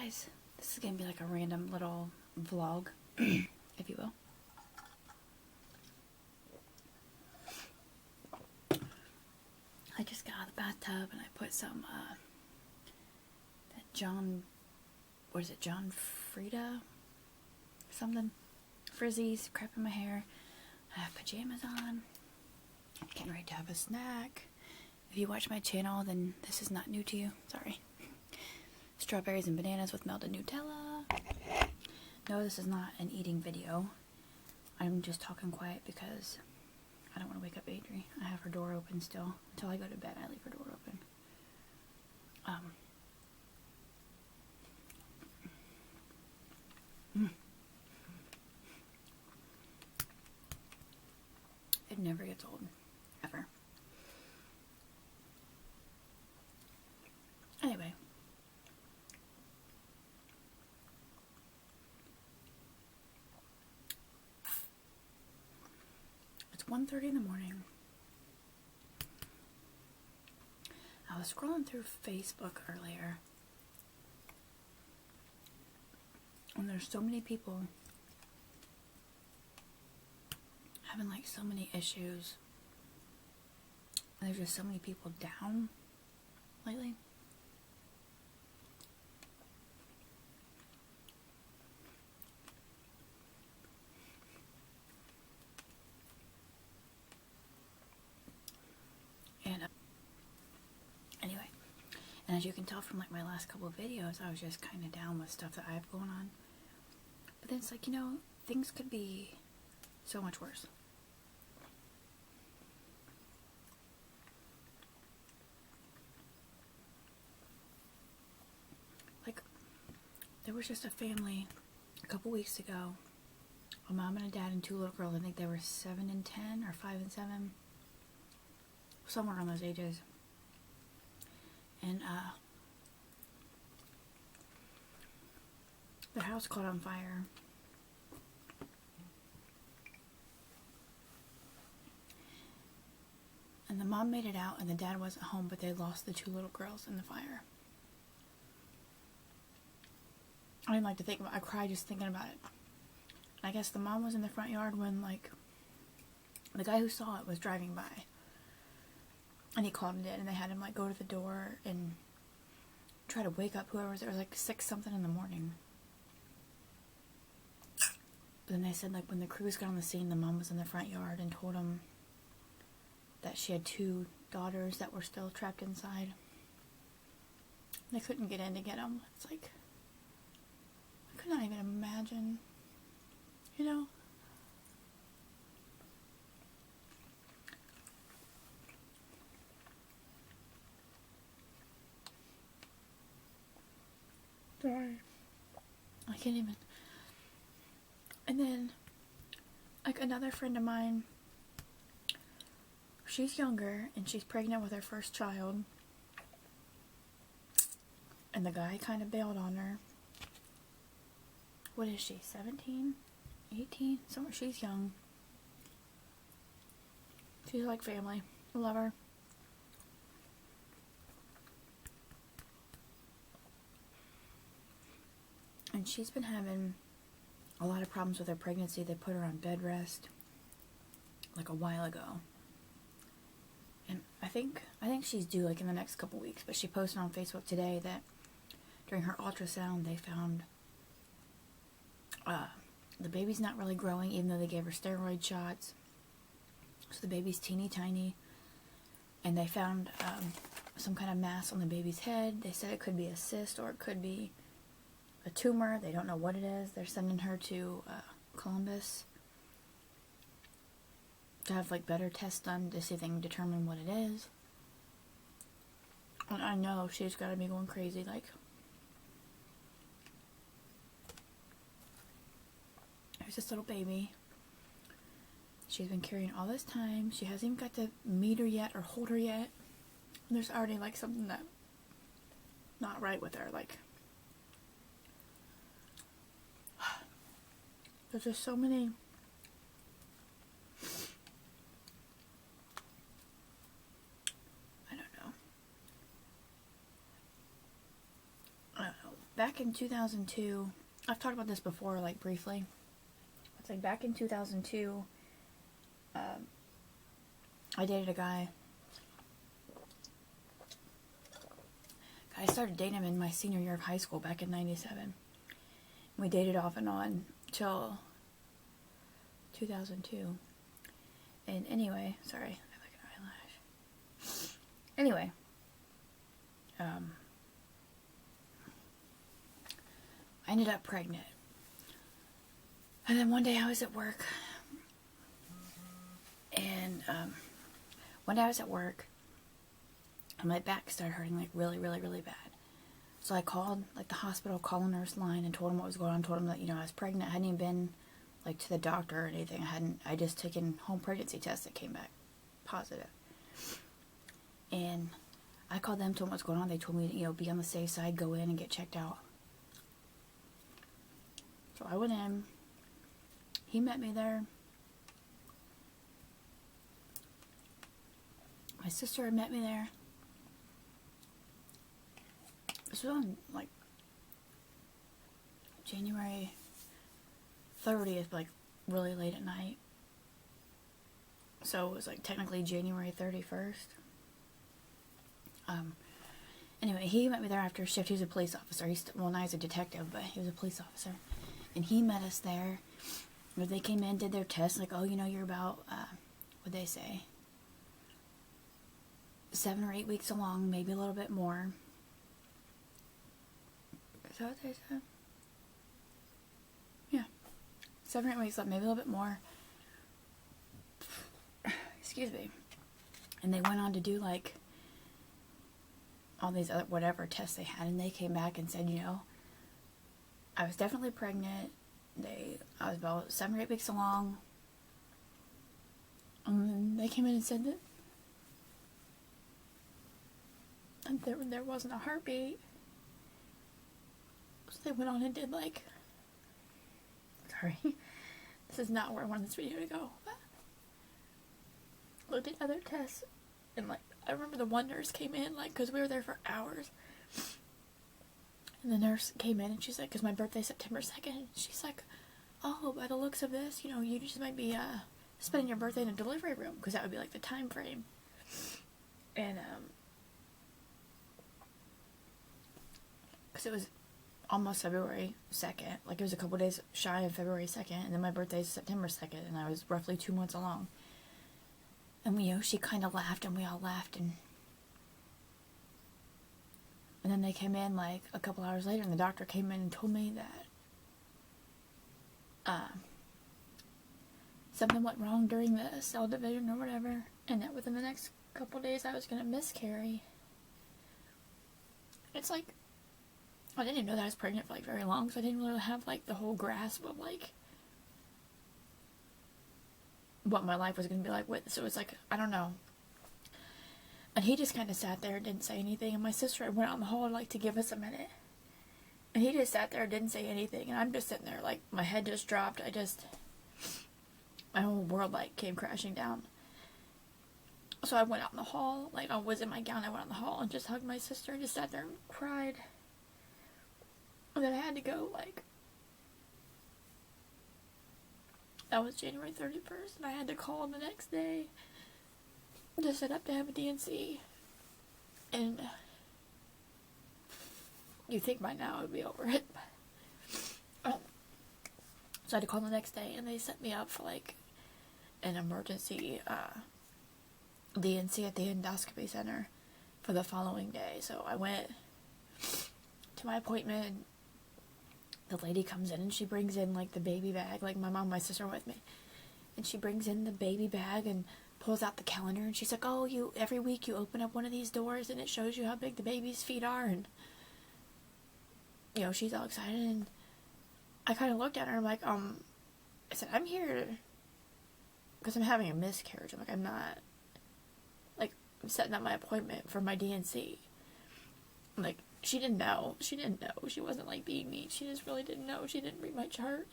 guys, this is gonna be like a random little vlog, if you will. I just got out of the bathtub and I put some, that John Frieda? Something. Frizzies, crap in my hair. I have pajamas on. Getting ready to have a snack. If you watch my channel, then this is not new to you. Sorry. Strawberries and bananas with melted Nutella. No, this is not an eating video. I'm just talking quiet because I don't want to wake up Adri. I have her door open still. Until I go to bed, I leave her door open. It never gets old. Ever. Anyway. It's 1:30 in the morning. I was scrolling through Facebook earlier. And there's so many people having like so many issues. And there's just so many people down lately. And anyway, and as you can tell from like my last couple of videos, I was just kind of down with stuff that I have going on. But then it's like, you know, things could be so much worse. Like, there was just a family a couple weeks ago, a mom and a dad and two little girls. I think they were 7 and 10 or 5 and 7, somewhere around those ages. And the house caught on fire. And the mom made it out and the dad wasn't home, but they lost the two little girls in the fire. I didn't like to think about it. I cried just thinking about it. I guess the mom was in the front yard when, like, the guy who saw it was driving by. And he called it in, and they had him, like, go to the door and try to wake up whoever was there. It was, like, 6 something in the morning. But then they said, like, when the crews got on the scene, the mom was in the front yard and told them that she had 2 daughters that were still trapped inside. They couldn't get in to get them. It's like, I could not even imagine, you know? Sorry. I can't even. And then, like, another friend of mine, she's younger, and she's pregnant with her first child. And the guy kind of bailed on her. What is she, 17? 18? Somewhere, she's young. She's like family. I love her. And she's been having a lot of problems with her pregnancy. They put her on bed rest like a while ago. And I think she's due like in the next couple weeks, but she posted on Facebook today that during her ultrasound they found the baby's not really growing, even though they gave her steroid shots. So the baby's teeny tiny. And they found some kind of mass on the baby's head. They said it could be a cyst or it could be a tumor. They don't know what it is. They're sending her to Columbus to have like better tests done to see if they can determine what it is. And I know she's got to be going crazy. Like, there's this little baby she's been carrying all this time. She hasn't even got to meet her yet or hold her yet. And there's already like something that not right with her. Like, there's just so many. I don't know. back in 2002, I've talked about this before, like, briefly. It's like, back in 2002, I dated a guy. I started dating him in my senior year of high school back in 97. We dated off and on till 2002. And anyway, sorry, I have like an eyelash. Anyway, I ended up pregnant. And then one day I was at work. And one day I was at work. And my back started hurting like really, really, really bad. So I called like the hospital call nurse line and told them what was going on. Told them that, you know, I was pregnant. I hadn't even been like to the doctor or anything. I just taken home pregnancy tests that came back positive. And I called them, told them what's going on. They told me to, you know, be on the safe side, go in and get checked out. So I went in. He met me there. My sister had met me there. This was on, like, January 30th, like, really late at night. So it was, like, technically January 31st. Anyway, he met me there after a shift. He was a police officer. Well, now he's a detective, but he was a police officer. And he met us there. They came in, did their test, like, oh, you know, you're about, what'd they say? 7 or 8 weeks along, maybe a little bit more. Is that what they said? Yeah. 7 or 8 weeks, maybe a little bit more. Excuse me. And they went on to do, like, all these other, whatever tests they had, and they came back and said, you know, I was definitely pregnant. I was about 7 or 8 weeks along. And then they came in and said that there wasn't a heartbeat. So they went on and did, like, sorry, this is not where I wanted this video to go. Looked at other tests, and, like, I remember the one nurse came in, like, because we were there for hours. And the nurse came in, and she's like, because my birthday's September 2nd, she's like, oh, by the looks of this, you know, you just might be, spending your birthday in a delivery room, because that would be, like, the time frame. And, because it was almost February 2nd, like, it was a couple days shy of February 2nd, and then my birthday's September 2nd, and I was roughly 2 months along. And, you know, she kind of laughed, and we all laughed, and then they came in, like, a couple hours later, and the doctor came in and told me that, something went wrong during the cell division or whatever, and that within the next couple days I was going to miscarry. It's like, I didn't even know that I was pregnant for, like, very long, so I didn't really have, like, the whole grasp of, like, what my life was going to be like with, so it was like, I don't know. And he just kind of sat there and didn't say anything, and my sister went out in the hall, like, to give us a minute. And he just sat there and didn't say anything, and I'm just sitting there, like, my head just dropped, my whole world, like, came crashing down. So I went out in the hall, like, I was in my gown, I went out in the hall and just hugged my sister and just sat there and cried. And then I had to go, like, that was January 31st, and I had to call him the next day to set up to have a DNC. And you think by now it would be over it. So I had to call the next day, and they set me up for, like, an emergency DNC at the endoscopy center for the following day. So I went to my appointment. The lady comes in, and she brings in, like, the baby bag. Like, my mom and my sister were with me. And she brings in the baby bag and pulls out the calendar, and she's like, oh, every week you open up one of these doors, and it shows you how big the baby's feet are, and, you know, she's all excited, and I kind of looked at her, and I'm like, I said, I'm here because I'm having a miscarriage. I'm like, I'm not, like, I'm setting up my appointment for my DNC. Like, she didn't know. She wasn't, like, being mean. She just really didn't know. She didn't read my chart.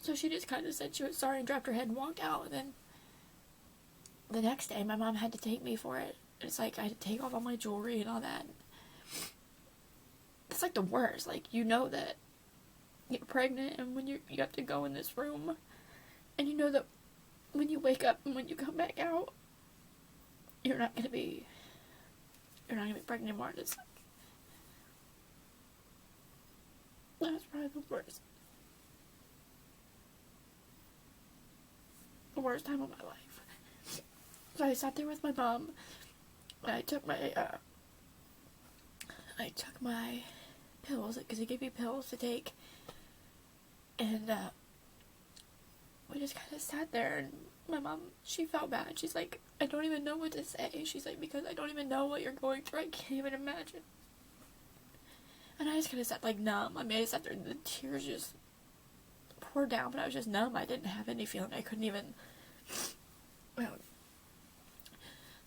So she just kind of said she was sorry and dropped her head and walked out. And then the next day, my mom had to take me for it. It's like I had to take off all my jewelry and all that. that's like the worst. Like, you know that you're pregnant, and when you have to go in this room, and you know that when you wake up and when you come back out, you're not gonna be pregnant anymore. It's like, that's probably the worst time of my life. So I sat there with my mom, and I took my pills, because he gave me pills to take, and we just kind of sat there, and my mom, she felt bad. She's like, I don't even know what to say. She's like, because I don't even know what you're going through. I can't even imagine. And I just kind of sat like numb. I mean, I sat there and the tears just poured down, but I was just numb. I didn't have any feeling. I couldn't even,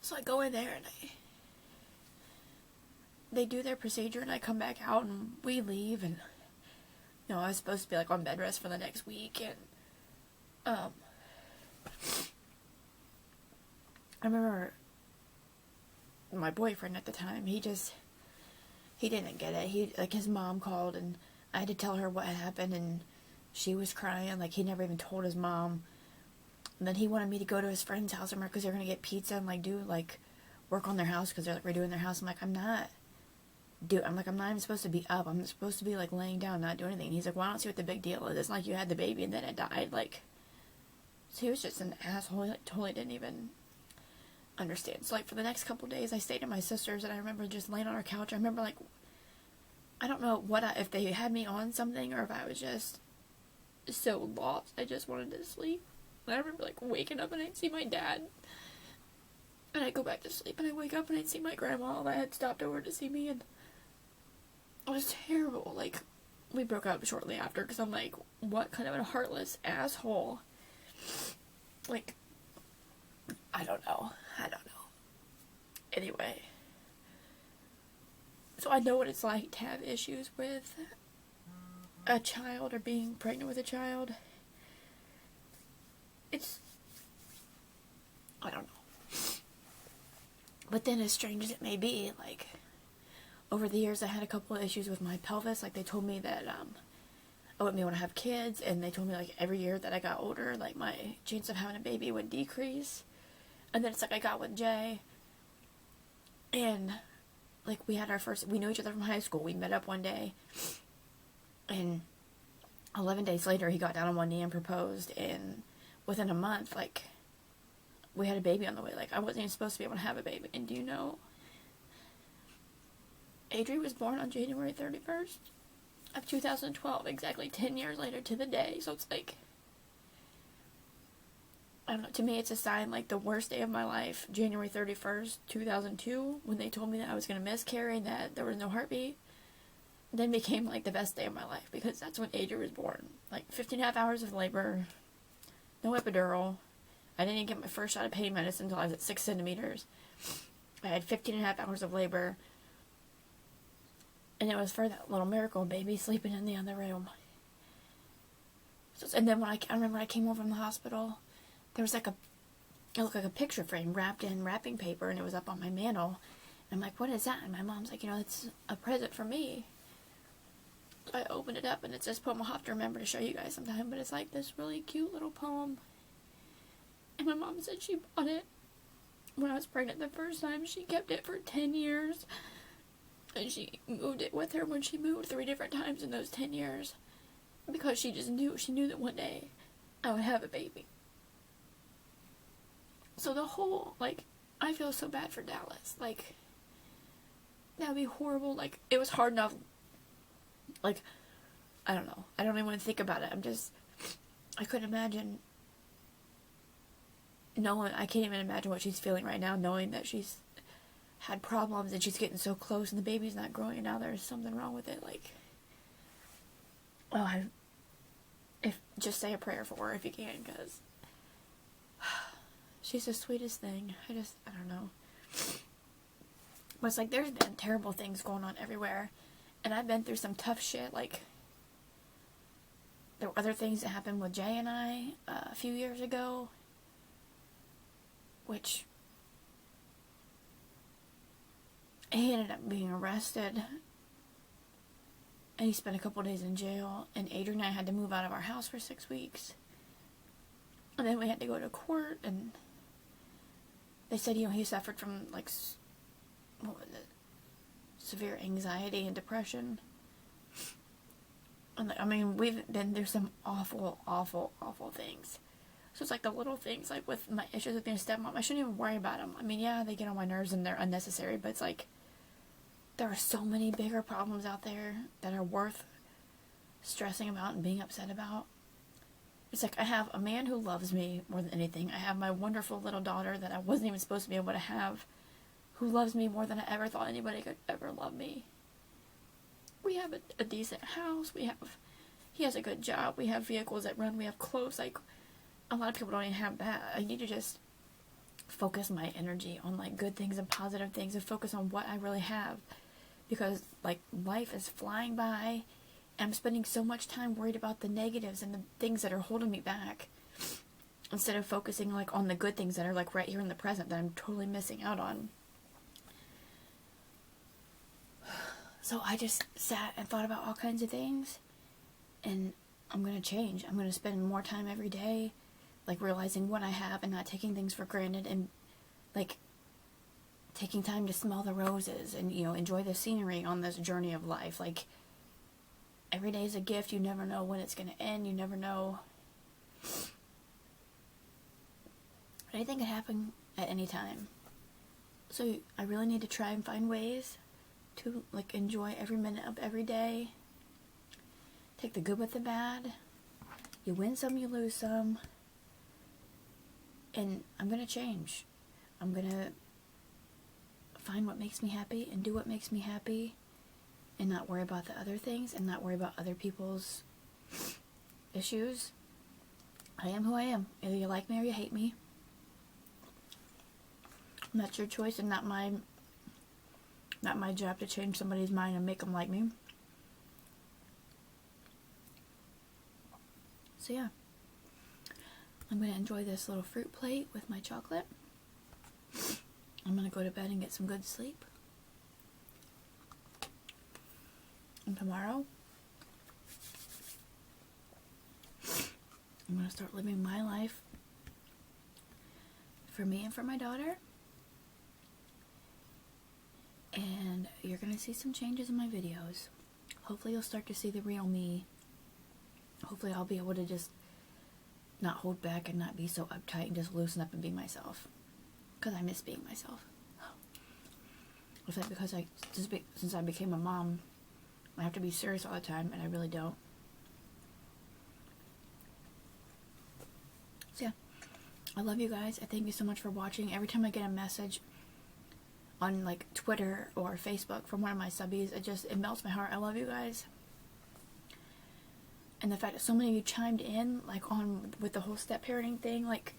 so I go in there, and they do their procedure, and I come back out, and we leave, and, I was supposed to be, like, on bed rest for the next week, and, I remember my boyfriend at the time, he didn't get it. His mom called, and I had to tell her what had happened, and she was crying. Like, he never even told his mom. And then he wanted me to go to his friend's house, because they're going to get pizza and, work on their house, because they're, redoing their house. I'm like, I'm not even supposed to be up. I'm supposed to be, laying down, not doing anything. And he's like, well, I don't see what the big deal is. It's not like you had the baby and then it died. So he was just an asshole. He, totally didn't even understand. So, for the next couple days, I stayed at my sister's, and I remember just laying on our couch. I remember, I don't know if they had me on something, or if I was just so lost. I just wanted to sleep. And I remember, waking up, and I'd see my dad. And I'd go back to sleep, and I'd wake up, and I'd see my grandma that had stopped over to see me, and it was terrible. We broke up shortly after, because I'm like, what kind of a heartless asshole? I don't know. Anyway. So I know what it's like to have issues with a child, or being pregnant with a child. I don't know. But then, as strange as it may be, over the years I had a couple of issues with my pelvis. They told me that I wouldn't be able to have kids, and they told me every year that I got older, my chance of having a baby would decrease. And then it's I got with Jay, and we had we knew each other from high school. We met up one day, and 11 days later he got down on one knee and proposed, and within a month, we had a baby on the way. I wasn't even supposed to be able to have a baby. And do you know, Adri was born on January 31st of 2012, exactly 10 years later to the day. So it's I don't know, to me it's a sign, the worst day of my life, January 31st, 2002, when they told me that I was going to miscarry and that there was no heartbeat, then became, the best day of my life, because that's when Adri was born. 15 and a half hours of labor, no epidural. I didn't even get my first shot of pain medicine until I was at 6 centimeters. I had 15 and a half hours of labor, and it was for that little miracle baby sleeping in the other room. So, and then I remember I came home from the hospital, there was it looked like a picture frame wrapped in wrapping paper, and it was up on my mantle. And I'm like, what is that? And my mom's like, it's a present for me. So I opened it up, and it's this poem. I'll have to remember to show you guys sometime, but it's this really cute little poem. And my mom said she bought it when I was pregnant the first time. She kept it for 10 years. And she moved it with her when she moved 3 different times in those 10 years. Because she knew that one day I would have a baby. So the whole, I feel so bad for Dallas. That would be horrible. It was hard enough. I don't know. I don't even want to think about it. I couldn't imagine. I can't even imagine what she's feeling right now, knowing that she's had problems and she's getting so close and the baby's not growing, and now there's something wrong with it. Just say a prayer for her if you can, because she's the sweetest thing. I don't know. But it's there's been terrible things going on everywhere, and I've been through some tough shit. There were other things that happened with Jay and I a few years ago, which he ended up being arrested and he spent a couple days in jail, and Adrian and I had to move out of our house for 6 weeks. And then we had to go to court, and they said, you know, he suffered from, like, what was it? Severe anxiety and depression. And, I mean, we've been through some awful, awful, awful things. So it's like the little things, like with my issues with being a stepmom, I shouldn't even worry about them. I mean, yeah, they get on my nerves and they're unnecessary, but it's like, there are so many bigger problems out there that are worth stressing about and being upset about. It's like, I have a man who loves me more than anything. I have my wonderful little daughter that I wasn't even supposed to be able to have, who loves me more than I ever thought anybody could ever love me. We have a decent house. He has a good job. We have vehicles that run. We have clothes. Like, a lot of people don't even have that. I need to just focus my energy on, like, good things and positive things, and focus on what I really have. Because, like, life is flying by, and I'm spending so much time worried about the negatives and the things that are holding me back, instead of focusing, like, on the good things that are, like, right here in the present that I'm totally missing out on. So I just sat and thought about all kinds of things, and I'm going to change. I'm going to spend more time every day, like, realizing what I have and not taking things for granted, and, like, taking time to smell the roses and, you know, enjoy the scenery on this journey of life. Like, every day is a gift. You never know when it's going to end. You never know. Anything could happen at any time. So I really need to try and find ways to, like, enjoy every minute of every day. Take the good with the bad. You win some, you lose some. And I'm going to change. I'm going to find what makes me happy and do what makes me happy, and not worry about the other things, and not worry about other people's issues. I am who I am. Either you like me or you hate me. And that's your choice, and not my job to change somebody's mind and make them like me. So yeah, I'm going to enjoy this little fruit plate with my chocolate. I'm going to go to bed and get some good sleep. And tomorrow, I'm going to start living my life for me and for my daughter. And you're going to see some changes in my videos. Hopefully you'll start to see the real me. Hopefully I'll be able to just not hold back and not be so uptight and just loosen up and be myself. Because I miss being myself. Is that because since I became a mom, I have to be serious all the time, and I really don't. So yeah, I love you guys. I thank you so much for watching. Every time I get a message on, like, Twitter or Facebook from one of my subbies, it melts my heart. I love you guys. And the fact that so many of you chimed in, like, with the whole step parenting thing, like,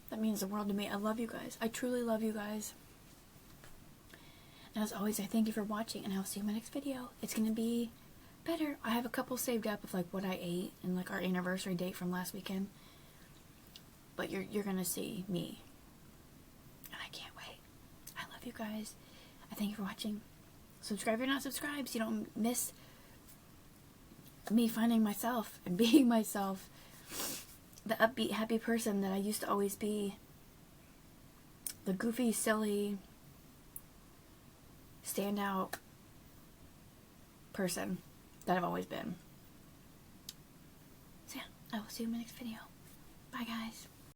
that means the world to me. I love you guys. I truly love you guys. And as always, I thank you for watching, and I'll see you in my next video. It's going to be better. I have a couple saved up of, like, what I ate and, like, our anniversary date from last weekend. But you're going to see me. And I can't wait. I love you guys. I thank you for watching. Subscribe if you're not subscribed so you don't miss me finding myself and being myself. The upbeat, happy person that I used to always be. The goofy, silly, standout person that I've always been. So yeah, I will see you in my next video. Bye guys.